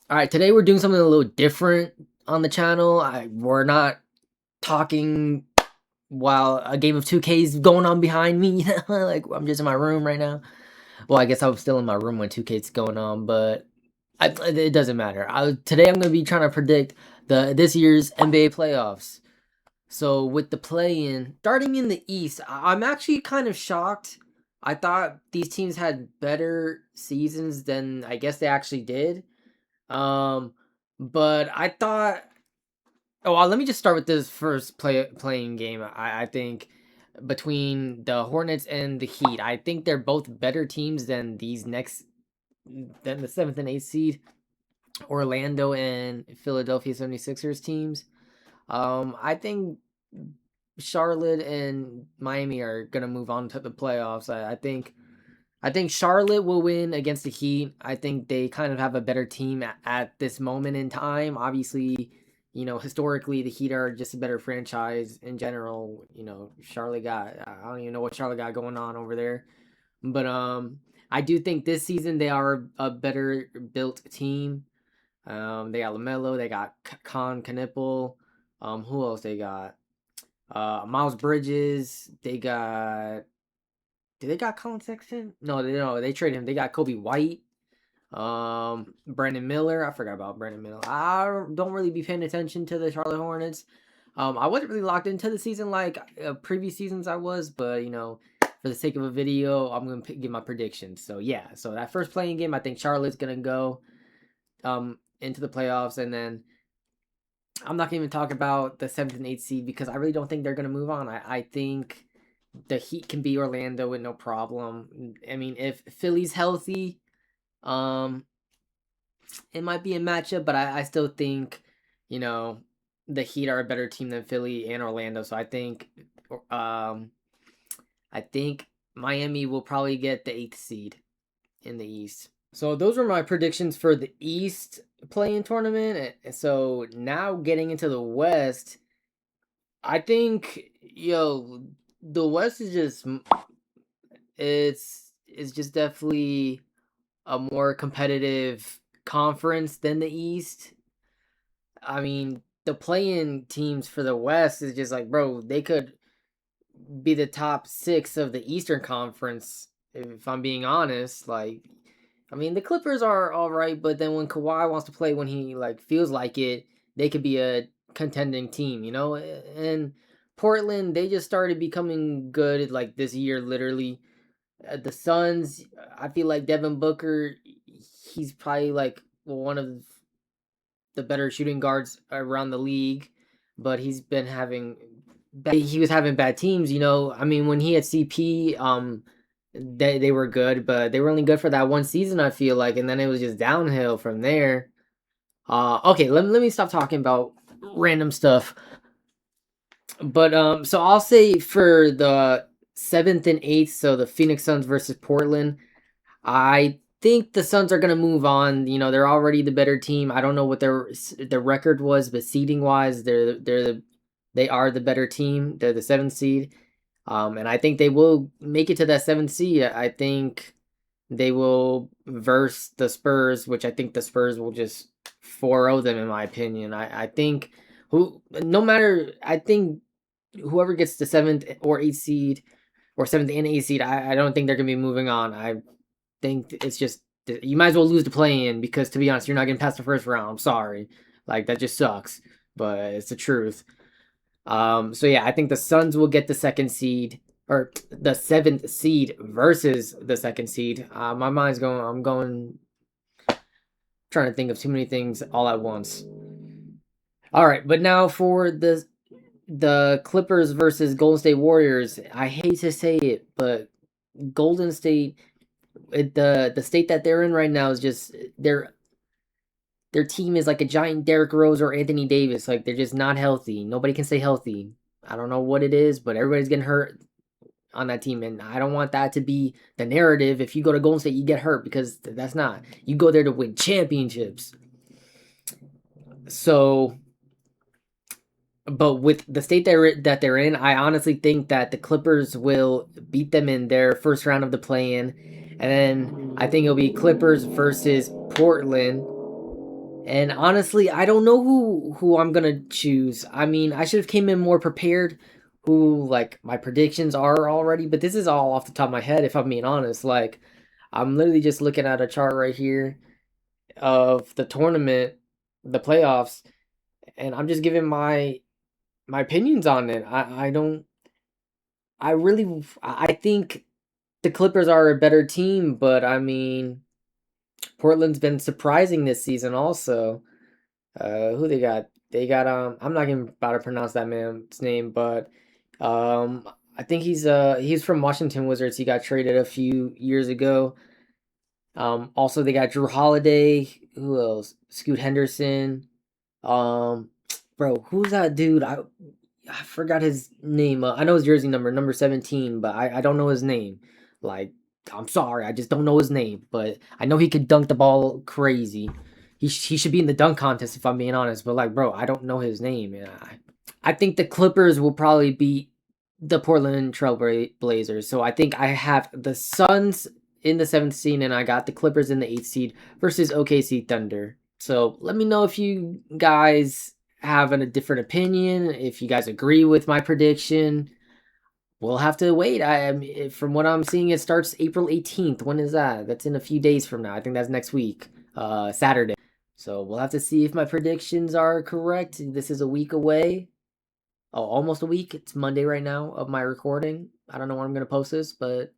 All right, today we're doing something a little different on the channel. We're not talking while a game of 2K is going on behind me. Like I'm just in my room right now. Well, I guess I was still in my room when 2K is going on, but it doesn't matter. Today I'm going to be trying to predict the this year's NBA playoffs. So with the play-in starting in the East, I'm actually kind of shocked. I thought these teams had better seasons than I guess they actually did. Um, but I thought, oh, well, let me just start with this first playing game. I think between the Hornets and the Heat, I think they're both better teams than than the seventh and eighth seed Orlando and Philadelphia 76ers teams. I think Charlotte and Miami are gonna move on to the playoffs. I think Charlotte will win against the Heat. I think they kind of have a better team at this moment in time. Obviously, historically, the Heat are just a better franchise in general. Charlotte I don't even know what Charlotte got going on over there. But I do think this season they are a better built team. They got LaMelo, they got Con Knipple. Who else they got? Miles Bridges. Did they got Colin Sexton? No, they traded him. They got Kobe White, Brandon Miller. I forgot about Brandon Miller. I don't really be paying attention to the Charlotte Hornets. I wasn't really locked into the season like previous seasons I was, but for the sake of a video, I'm gonna give my predictions. So yeah, so that first playing game, I think Charlotte's gonna go into the playoffs, and then I'm not gonna even talk about the seventh and eighth seed because I really don't think they're gonna move on. I think the Heat can beat Orlando with no problem. I mean, if Philly's healthy, um, it might be a matchup, but I still think, you know, the Heat are a better team than Philly and Orlando. So um, I think Miami will probably get the eighth seed in the East. So those were my predictions for the East playing tournament. So now getting into the West, I think the West is just it's just definitely a more competitive conference than the East. I mean, the play-in teams for the West is just like, bro, they could be the top 6 of the Eastern Conference if I'm being honest. Like, I mean, the Clippers are all right, but then when Kawhi wants to play when he like feels like it, they could be a contending team, And Portland, they just started becoming good like this year, literally. The Suns, I feel like Devin Booker, he's probably like one of the better shooting guards around the league, but he was having bad teams. I mean, when he had CP, they were good, but they were only good for that one season. I feel like, and then it was just downhill from there. Okay, let me stop talking about random stuff. But so I'll say for the seventh and eighth, so the Phoenix Suns versus Portland, I think the Suns are gonna move on. They're already the better team. I don't know what their record was, but seeding wise, they are the better team. They're the seventh seed, and I think they will make it to that seventh seed. I think they will verse the Spurs, which I think the Spurs will just 4-0 them in my opinion. I think no matter, I think whoever gets the seventh or eighth seed or seventh and eighth seed, I don't think they're gonna be moving on. I think it's just you might as well lose the play in because to be honest, you're not getting past the first round. I'm sorry, like that just sucks, but it's the truth. So yeah, I think the Suns will get the second seed or the seventh seed versus the second seed. My mind's going. I'm going trying to think of too many things all at once. All right, but now for the Clippers versus Golden State Warriors. I hate to say it, but Golden State, the state that they're in right now is just their team is like a giant Derrick Rose or Anthony Davis. Like they're just not healthy. Nobody can stay healthy. I don't know what it is, but everybody's getting hurt on that team, and I don't want that to be the narrative. If you go to Golden State, you get hurt because that's not. You go there to win championships. So, but with the state that they're in, I honestly think that the Clippers will beat them in their first round of the play-in, and then I think it'll be Clippers versus Portland And honestly, I don't know who I'm gonna choose. I mean, I should have came in more prepared who like my predictions are already, but this is all off the top of my head if I'm being honest. Like I'm literally just looking at a chart right here of the tournament, the playoffs, and I'm just giving my opinions on it. I don't I really I think the Clippers are a better team, but I mean Portland's been surprising this season also. Who they got? They got I'm not even about to pronounce that man's name, but um I think he's from Washington Wizards. He got traded a few years ago. Also they got Drew Holiday. Who else? Scoot Henderson. Um, bro, who's that dude? I forgot his name. I know his jersey number 17, but I don't know his name. Like, I'm sorry, I just don't know his name. But I know he could dunk the ball crazy. He should be in the dunk contest if I'm being honest. But like, bro, I don't know his name. And I think the Clippers will probably beat the Portland Trail Blazers. So I think I have the Suns in the 7th seed and I got the Clippers in the 8th seed versus OKC Thunder. So let me know if you guys have a different opinion, if you guys agree with my prediction. We'll have to wait. From what I'm seeing, it starts April 18th. When is that? That's in a few days from now. I think that's next week, Saturday. So we'll have to see if my predictions are correct. This is a week away. Oh, almost a week. It's Monday right now of my recording. I don't know when I'm gonna post this, but